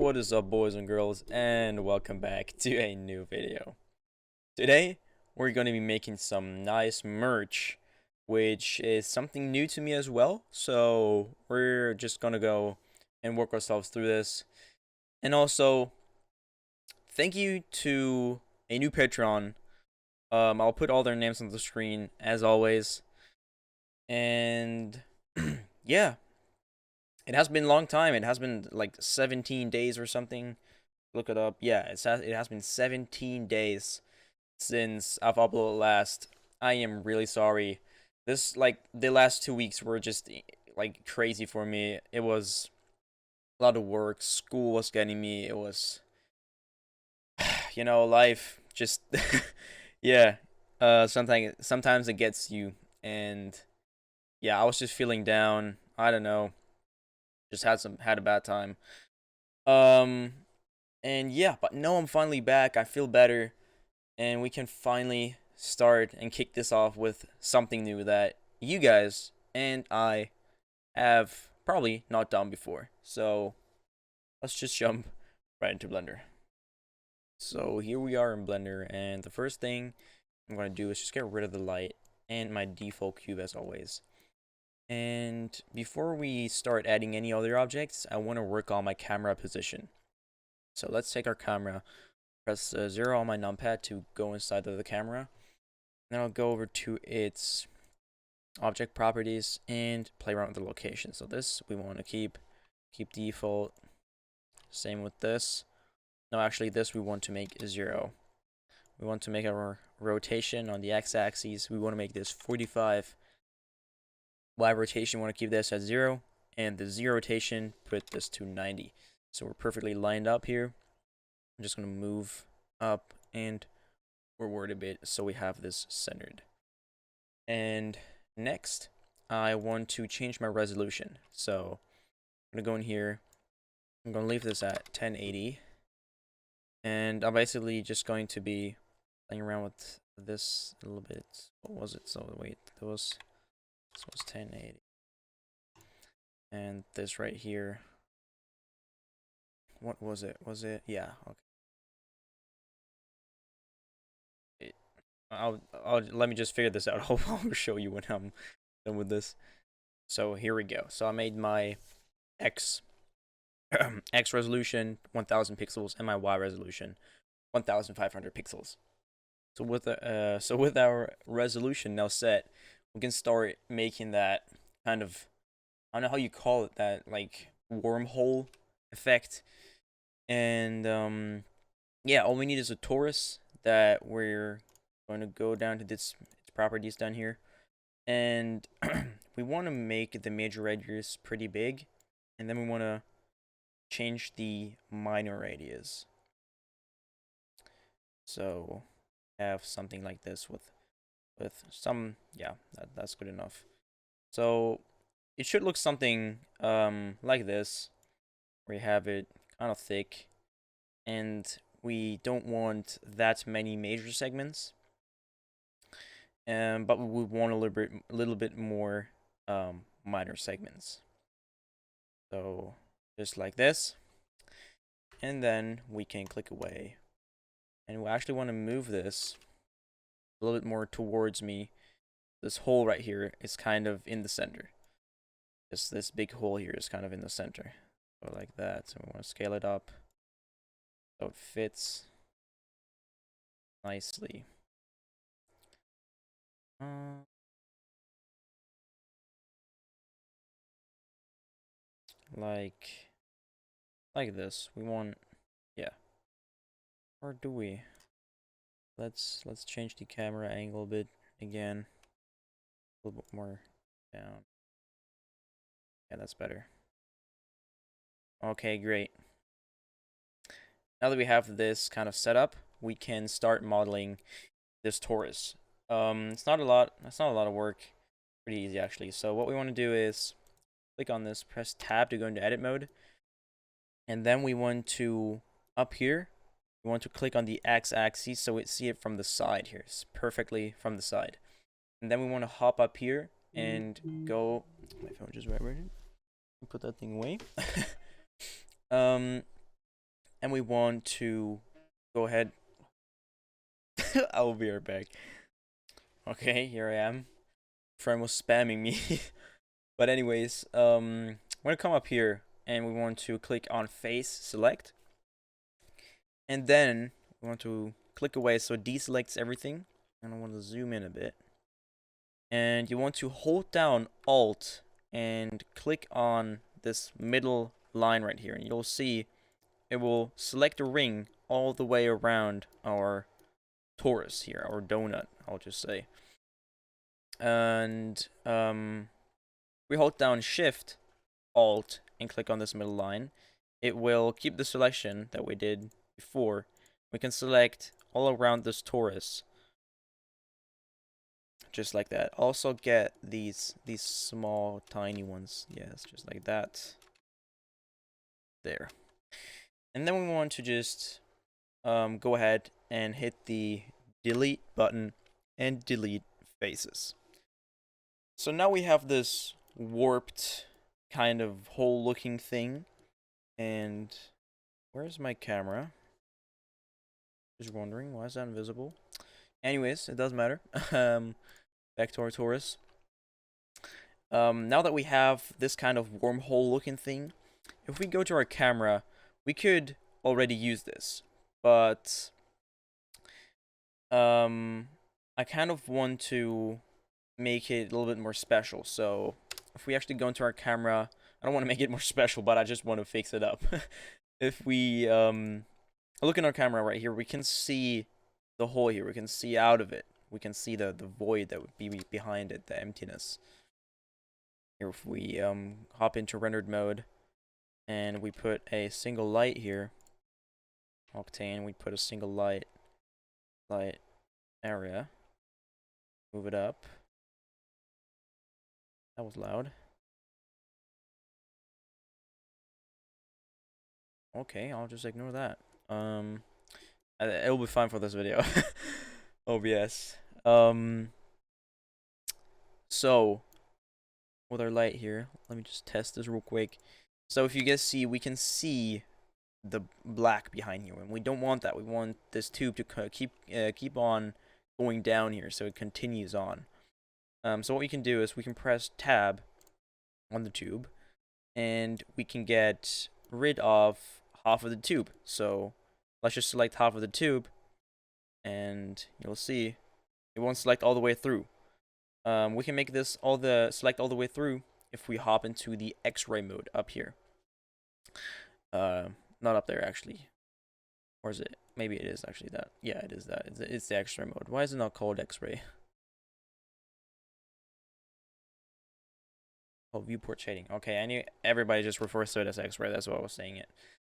What is up, boys and girls, and welcome back to a new video. Today we're going to be making some nice merch, which is something new to me as well, so we're just gonna go and work ourselves through this. And also, thank you to a new Patreon. I'll put all their names on the screen as always. And yeah, it has been a long time. It has been like 17 days or something. Look it up. Yeah, it has been 17 days since I've uploaded last. I am really sorry. This, like, the last 2 weeks were just like crazy for me. It was a lot of work. School was getting me. It was, life just yeah. Sometimes it gets you, and yeah, I was just feeling down. I don't know. Just had a bad time. Um, and yeah, but no, I'm finally back. I feel better, and we can finally start and kick this off with something new that you guys and I have probably not done before. So let's just jump right into Blender. So here we are in Blender, and the first thing I'm going to do is just get rid of the light and my default cube as always. And before we start adding any other objects, I want to work on my camera position. So let's take our camera, press 0 on my numpad to go inside of the camera. Then I'll go over to its object properties and play around with the location. So this we want to keep default. Same with this. No, actually this we want to make 0. We want to make our rotation on the x-axis. We want to make this 45. Y rotation, we want to keep this at 0. And the Z rotation, put this to 90. So we're perfectly lined up here. I'm just going to move up and forward a bit so we have this centered. And next, I want to change my resolution. So I'm going to go in here. I'm going to leave this at 1080. And I'm basically just going to be playing around with this a little bit. What was it? So wait, this was 1080. And this right here. What was it? Was it? Yeah, okay. I'll let me just figure this out. I'll show you when I'm done with this. So here we go. So I made my X X resolution 1000 pixels and my Y resolution 1500 pixels. So with our resolution now set, we can start making that kind of, I don't know how you call it, that like wormhole effect. And yeah, all we need is a torus that we're going to go down to its properties down here, and we want to make the major radius pretty big, and then we want to change the minor radius. So have something like this with some, yeah, that's good enough. So it should look something like this, where you have it kind of thick, and we don't want that many major segments. But we want a little bit more minor segments. So just like this, and then we can click away, and we actually want to move this a little bit more towards me. This hole right here is kind of in the center. This big hole here is kind of in the center. So like that. So we want to scale it up so it fits nicely. Like this. We want, yeah. Or do we? Let's change the camera angle a bit again. A little bit more down. Yeah, that's better. Okay, great. Now that we have this kind of set up, we can start modeling this torus. It's not a lot of work. Pretty easy actually. So what we want to do is click on this, press tab to go into edit mode. And then we want to, up here, we want to click on the x-axis so we see it from the side here. It's perfectly from the side. And then we want to hop up here and go, my phone just vibrated. Put that thing away. and we want to go ahead. I will be right back. Okay, here I am. Friend was spamming me. But anyways, we're gonna come up here and we want to click on face select. And then we want to click away so it deselects everything. And I want to zoom in a bit. And you want to hold down Alt and click on this middle line right here. And you'll see it will select a ring all the way around our torus here, or donut, I'll just say. And we hold down Shift, Alt, and click on this middle line. It will keep the selection that we did before. We can select all around this torus, just like that. Also get these small tiny ones. Yes, just like that. There. And then we want to just go ahead and hit the delete button and delete faces. So now we have this warped kind of hole looking thing. And where's my camera? Just wondering, why is that invisible? Anyways, it doesn't matter. Back to our torus. Now that we have this kind of wormhole looking thing, if we go to our camera, we could already use this, but I kind of want to make it a little bit more special. So if we actually go into our camera, I don't want to make it more special, but I just want to fix it up. If we look in our camera right here, we can see the hole here. We can see out of it. We can see the void that would be behind it, the emptiness. Here, if we hop into rendered mode and we put a single light here, Octane, we put a single light area, move it up. That was loud. Okay, I'll just ignore that. It'll be fine for this video. OBS. So with our light here, let me just test this real quick. So if you guys see, we can see the black behind here, and we don't want that. We want this tube to keep on going down here, so it continues on. So what we can do is we can press tab on the tube, and we can get rid of half of the tube. So let's just select half of the tube, and you'll see it won't select all the way through. We can make this select all the way through if we hop into the X-ray mode up here. Not up there actually, or is it? Maybe it is actually that. Yeah, it is that. It's the X-ray mode. Why is it not called X-ray? Oh, viewport shading. Okay, I knew everybody just refers to it as X-ray. That's why I was saying it.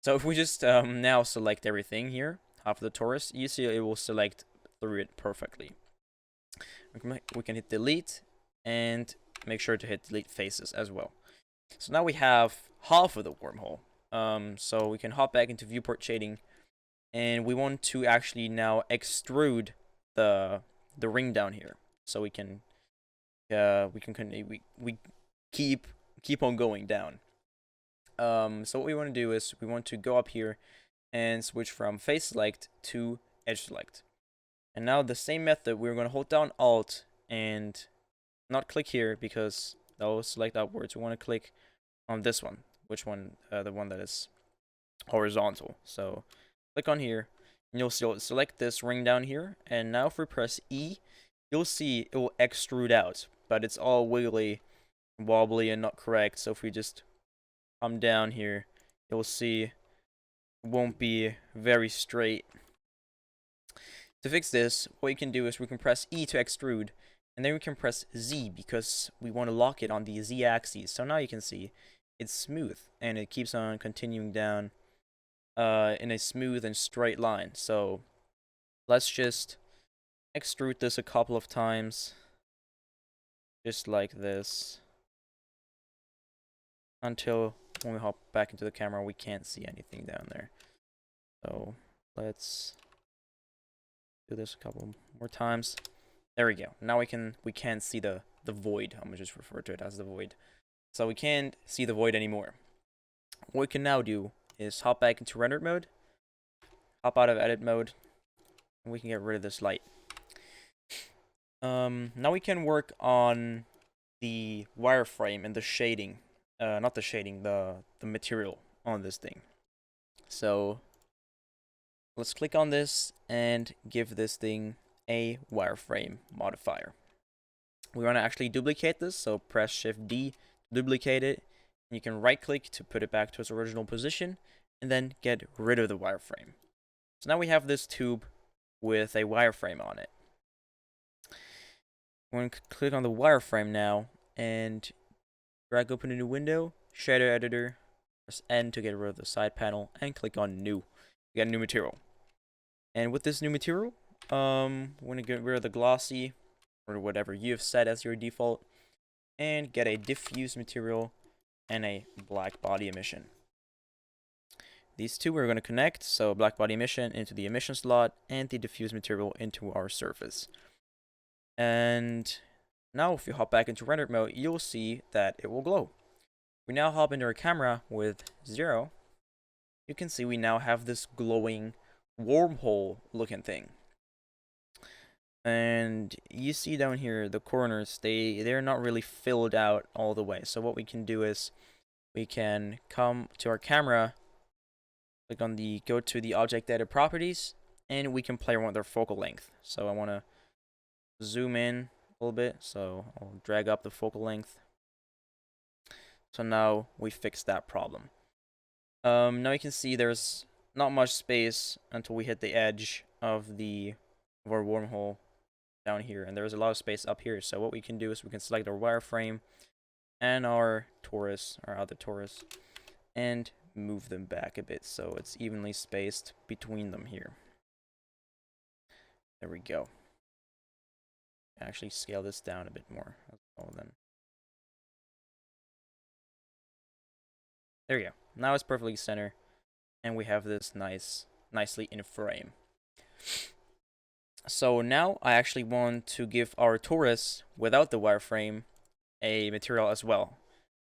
So if we just now select everything here, half of the torus, you see it will select through it perfectly. We can hit delete and make sure to hit delete faces as well. So now we have half of the wormhole. So we can hop back into viewport shading, and we want to actually now extrude the ring down here, so we keep on going down. So what we want to do is we want to go up here and switch from face select to edge select. And now the same method, we're going to hold down Alt and not click here because that will select upwards. We want to click on this one. Which one? The one that is horizontal. So click on here, and you'll select this ring down here. And now if we press E, you'll see it will extrude out, but it's all wiggly, wobbly, and not correct. So if we just come down here, you'll see it won't be very straight. To fix this, what you can do is we can press E to extrude, and then we can press Z because we want to lock it on the Z axis. So now you can see it's smooth, and it keeps on continuing down in a smooth and straight line. So let's just extrude this a couple of times, just like this, until when we hop back into the camera, we can't see anything down there. So let's do this a couple more times. There we go. Now we can't see the void. I'm gonna just refer to it as the void. So we can't see the void anymore. What we can now do is hop back into rendered mode, hop out of edit mode, and we can get rid of this light. Now we can work on the wireframe and the shading. Not the shading, the material on this thing. So let's click on this and give this thing a wireframe modifier. We want to actually duplicate this, so press Shift D to duplicate it. And you can right click to put it back to its original position, and then get rid of the wireframe. So now we have this tube with a wireframe on it. We're going to click on the wireframe now and drag open a new window, shader editor, press N to get rid of the side panel, and click on new. We got a new material. And with this new material, we're going to get rid of the glossy or whatever you have set as your default, and get a diffuse material and a black body emission. These two we're going to connect, so black body emission into the emission slot and the diffuse material into our surface. And now if you hop back into rendered mode, you'll see that it will glow. We now hop into our camera with 0. You can see we now have this glowing wormhole looking thing. And you see down here the corners, they're not really filled out all the way. So what we can do is we can come to our camera, click on go to the object data properties, and we can play around with our focal length. So I want to zoom in a little bit, so I'll drag up the focal length. So now we fixed that problem. Now you can see there's not much space until we hit the edge of our wormhole down here, and there's a lot of space up here. So what we can do is we can select our wireframe and our torus, our other torus, and move them back a bit so it's evenly spaced between them here. There we go. Actually scale this down a bit more. Then there we go. Now it's perfectly center, and we have this nicely in frame. So now I actually want to give our torus without the wireframe a material as well.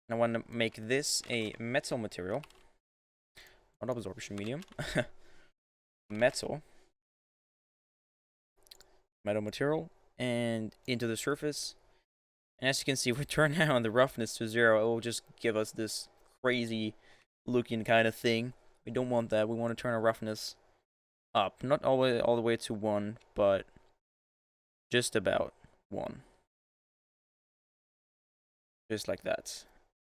And I want to make this a metal material. Not absorption medium. metal material, and into the surface. And as you can see, if we turn down the roughness to 0, it will just give us this crazy looking kind of thing. We don't want that. We want to turn our roughness up, not all the way to 1, but just about 1, just like that.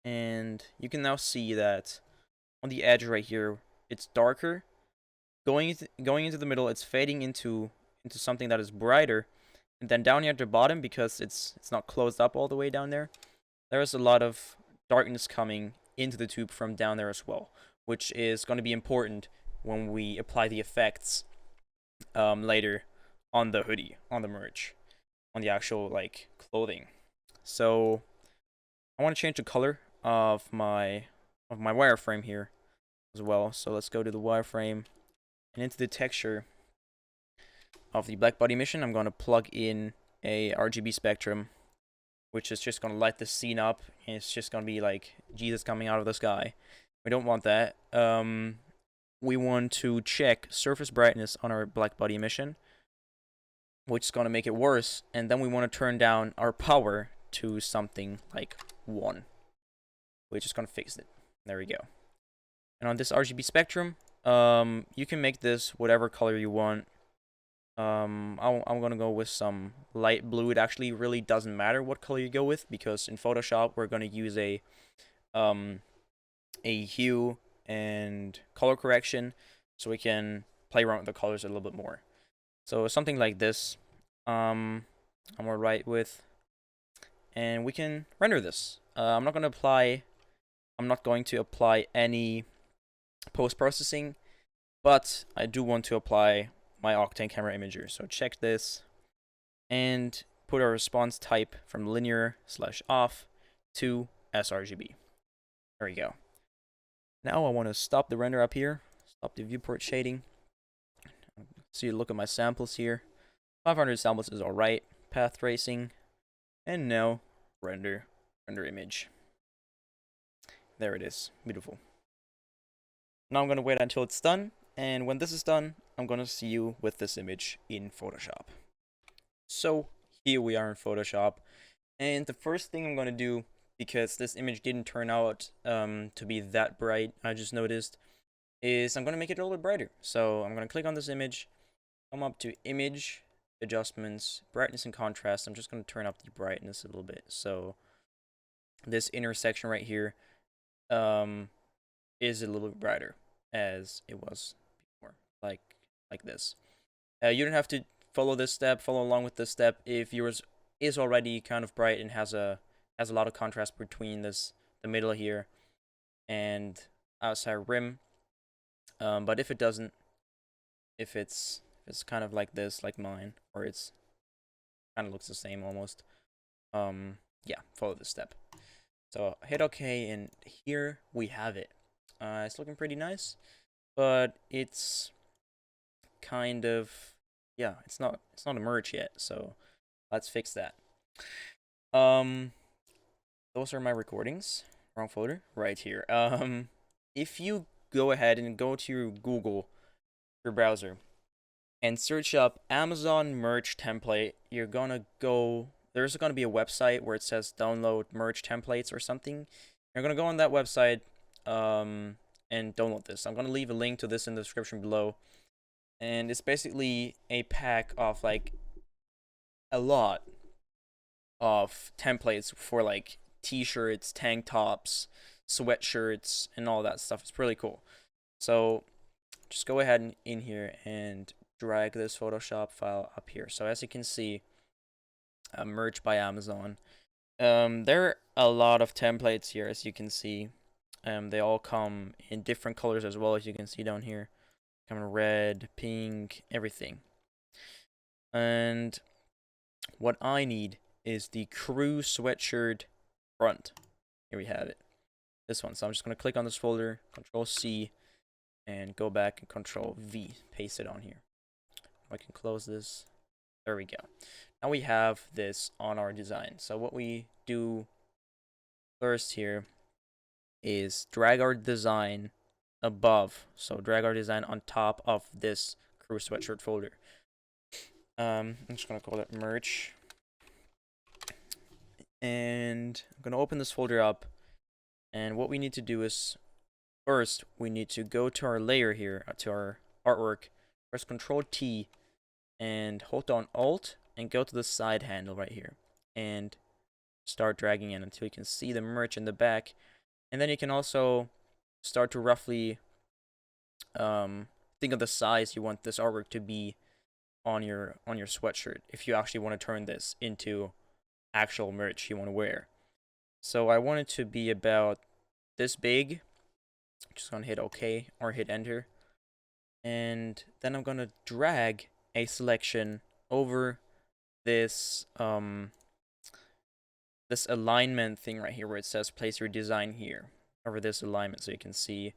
And you can now see that on the edge right here, it's darker. Going into the middle, it's fading into something that is brighter, and then down here at the bottom, because it's not closed up all the way down there, there's a lot of darkness coming into the tube from down there as well, which is going to be important when we apply the effects later on the hoodie, on the merch, on the actual like clothing. So I want to change the color of my wireframe here as well. So let's go to the wireframe and into the texture of the black body emission. I'm going to plug in a RGB spectrum, which is just going to light the scene up, and it's just going to be like Jesus coming out of the sky. We don't want that. We want to check surface brightness on our black body emission, which is going to make it worse, and then we want to turn down our power to something like 1, which is going to fix it. There we go. And on this RGB spectrum, you can make this whatever color you want. I'm going to go with some light blue. It actually really doesn't matter what color you go with, because in Photoshop we're going to use a hue and color correction, so we can play around with the colors a little bit more. So something like this, I'm alright with, and we can render this. I'm not going to apply any post-processing, but I do want to apply my Octane camera imager. So check this and put our response type from linear/off to sRGB. There we go. Now I want to stop the render up here, stop the viewport shading. So you look at my samples here. 500 samples is alright. Path tracing, and now render image. There it is. Beautiful. Now I'm going to wait until it's done, and when this is done, I'm gonna see you with this image in Photoshop. So here we are in Photoshop, and the first thing I'm gonna do, because this image didn't turn out to be that bright, I just noticed, is I'm gonna make it a little bit brighter. So I'm gonna click on this image, come up to Image, Adjustments, Brightness and Contrast. I'm just gonna turn up the brightness a little bit. So this intersection right here is a little bit brighter as it was before, like this. You don't have to follow this step, follow along with this step if yours is already kind of bright and has a lot of contrast between the middle here and outside rim. But if it doesn't, if it's kind of like this, like mine, or it's kind of looks the same almost, yeah, follow this step. So hit OK, and here we have it. It's looking pretty nice, but it's kind of, yeah, it's not a merge yet. So let's fix that. Those are my recordings. Wrong folder, right here. If you go ahead and go to Google, your browser, and search up Amazon merge template, you're gonna go. There's gonna be a website where it says download merge templates or something. You're gonna go on that website, and download this. I'm gonna leave a link to this in the description below. And it's basically a pack of like a lot of templates for like t-shirts, tank tops, sweatshirts, and all that stuff. It's really cool. So just go ahead and in here and drag this Photoshop file up here. So as you can see, merged by Amazon. There are a lot of templates here, as you can see. They all come in different colors as well, as you can see down here. Come in red, pink, everything. And what I need is the crew sweatshirt front. Here we have it. This one. So I'm just going to click on this folder, Control C, and go back and Control V. Paste it on here. I can close this. There we go. Now we have this on our design. So what we do first here is drag our design above. So drag our design on top of this crew sweatshirt folder. I'm just gonna call it merge, and I'm gonna open this folder up. And what we need to do is, first we need to go to our layer here, to our artwork. Press Control T and hold down Alt and go to the side handle right here and start dragging in until you can see the merge in the back. And then you can also start to roughly think of the size you want this artwork to be on your sweatshirt if you actually want to turn this into actual merch you want to wear. So I want it to be about this big. Just gonna hit OK or hit enter, and then I'm gonna drag a selection over this this alignment thing right here where it says place your design here, over this alignment, so you can see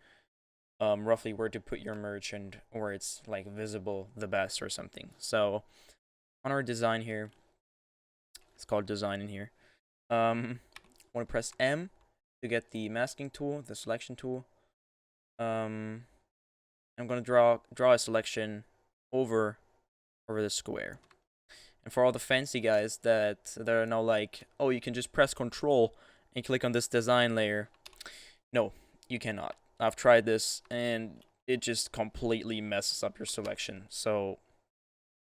roughly where to put your merch and where it's like visible the best or something. So on our design here, it's called design in here, I want to press M to get the masking tool, the selection tool. I'm gonna draw a selection over this square. And for all the fancy guys that are now like, oh, you can just press Control and click on this design layer. No, you cannot. I've tried this and it just completely messes up your selection. So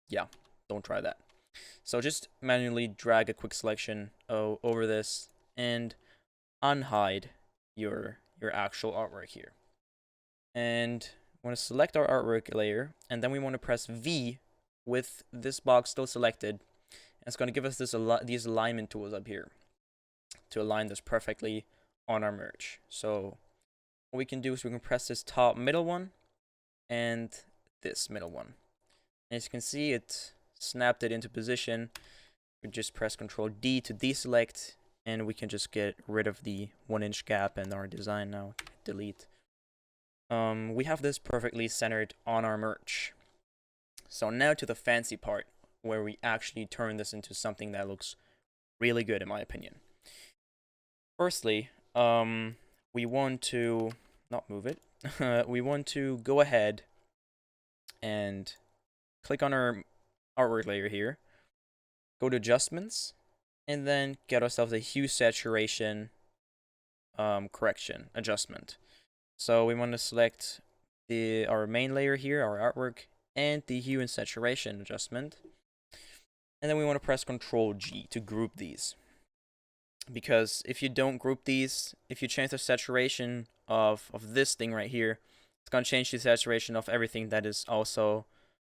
yeah, don't try that. So just manually drag a quick selection over this and unhide your actual artwork here. And we want to select our artwork layer, and then we want to press V with this box still selected. And it's going to give us these alignment tools up here to align this perfectly on our merge. So what we can do is we can press this top middle one and this middle one. And as you can see, it snapped it into position. We just press Control D to deselect, and we can just get rid of the 1-inch gap in our design now. Delete. We have this perfectly centered on our merch. So now to the fancy part, where we actually turn this into something that looks really good, in my opinion. Firstly, we want to not move it. We want to go ahead and click on our artwork layer here, go to adjustments, and then get ourselves a hue saturation correction adjustment. So we want to select our main layer here, our artwork, and the hue and saturation adjustment. And then we want to press Ctrl G to group these. Because if you don't group these, if you change the saturation of this thing right here, it's going to change the saturation of everything that is also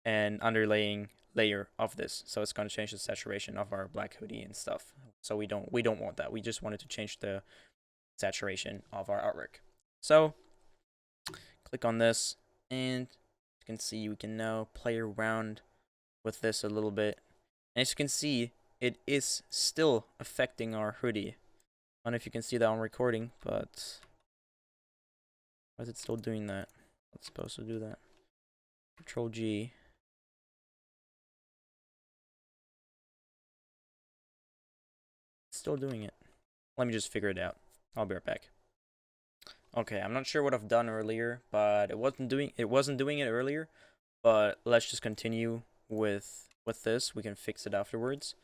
an underlaying layer of this. So it's going to change the saturation of our black hoodie and stuff. So we don't want that. We just wanted to change the saturation of our artwork. So click on this, and you can see we can now play around with this a little bit. And as you can see, it is still affecting our hoodie. I don't know if you can see that on recording, but why is it still doing that? It's supposed to do that. Control G. It's still doing it. Let me just figure it out. I'll be right back. Okay, I'm not sure what I've done earlier, but it wasn't doing it earlier. But let's just continue with this. We can fix it afterwards.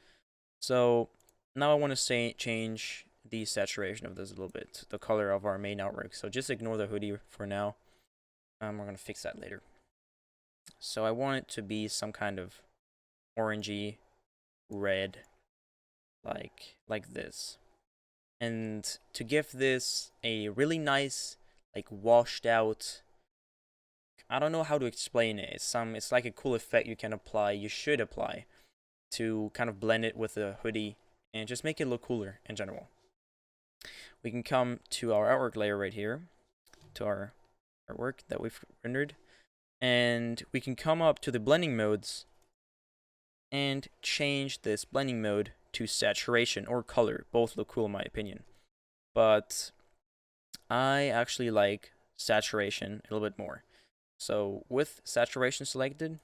So now I want to change the saturation of this a little bit, the color of our main artwork. So just ignore the hoodie for now. We're gonna fix that later. So I want it to be some kind of orangey red, like this. And to give this a really nice, like washed out, I don't know how to explain it. It's like a cool effect you can apply, you should apply, to kind of blend it with the hoodie and just make it look cooler in general. We can come to our artwork layer right here, to our artwork that we've rendered, and we can come up to the blending modes and change this blending mode to saturation or color. Both look cool in my opinion, but I actually like saturation a little bit more. So with saturation selected,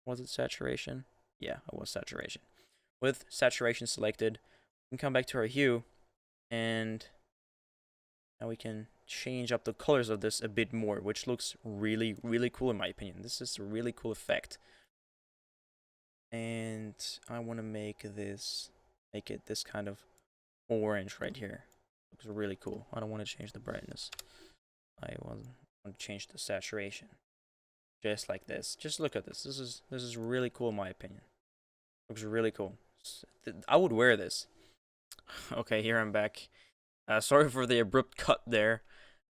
was it saturation? Yeah, it was saturation. With saturation selected, we can come back to our hue, and now we can change up the colors of this a bit more, which looks really, really cool in my opinion. This is a really cool effect. And I want to make it this kind of orange right here. Looks really cool. I don't want to change the brightness. I want to change the saturation. Just like this. Just look at this. This is really cool in my opinion. Looks really cool. I would wear this. Okay, here I'm back. Sorry for the abrupt cut there.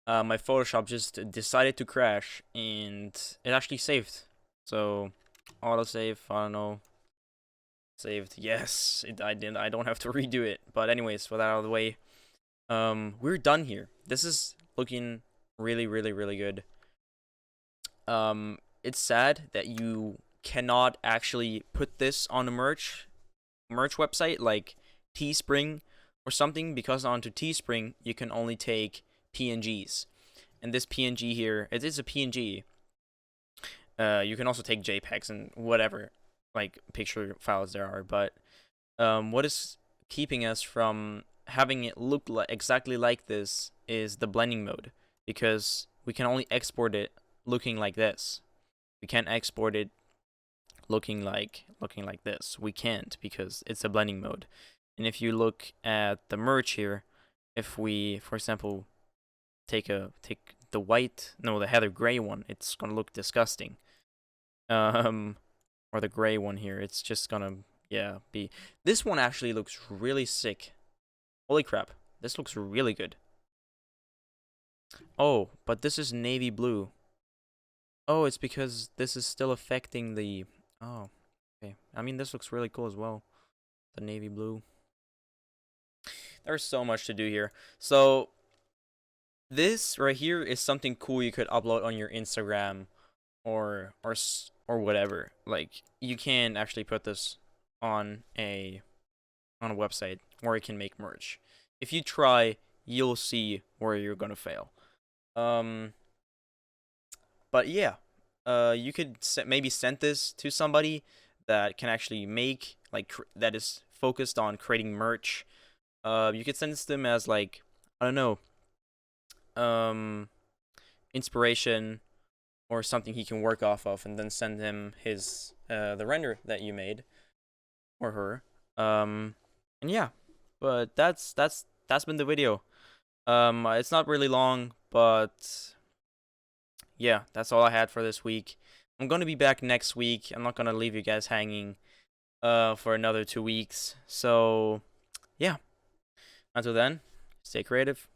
My Photoshop just decided to crash, and it actually saved. So autosave, I don't know. Saved. Yes, I did. I don't have to redo it. But anyways, with that out of the way, we're done here. This is looking really, really, really good. It's sad that you cannot actually put this on a merch website like Teespring or something, because onto Teespring you can only take PNGs, and this PNG here, it is a PNG. You can also take JPEGs and whatever like picture files there are, but what is keeping us from having it look exactly like this is the blending mode, because we can only export it looking like this. We can't export it looking like this. We can't, because it's a blending mode. And if you look at the merge here, if we, for example, take the heather gray one, it's gonna look disgusting. Or the gray one here, it's just gonna be. This one actually looks really sick. Holy crap, this looks really good. Oh, but this is navy blue. Oh, it's because this is still affecting the... Oh, okay. I mean, this looks really cool as well. The navy blue. There's so much to do here. So, this right here is something cool you could upload on your Instagram or whatever. Like, you can actually put this on a website where you can make merch. If you try, you'll see where you're gonna fail. But yeah, you could maybe send this to somebody that can actually make, like, that is focused on creating merch. You could send this to them as, like, I don't know, inspiration, or something he can work off of, and then send him his the render that you made, or her. And yeah, but that's been the video. It's not really long, but yeah, that's all I had for this week. I'm gonna be back next week. I'm not gonna leave you guys hanging for another 2 weeks. So yeah, until then, stay creative.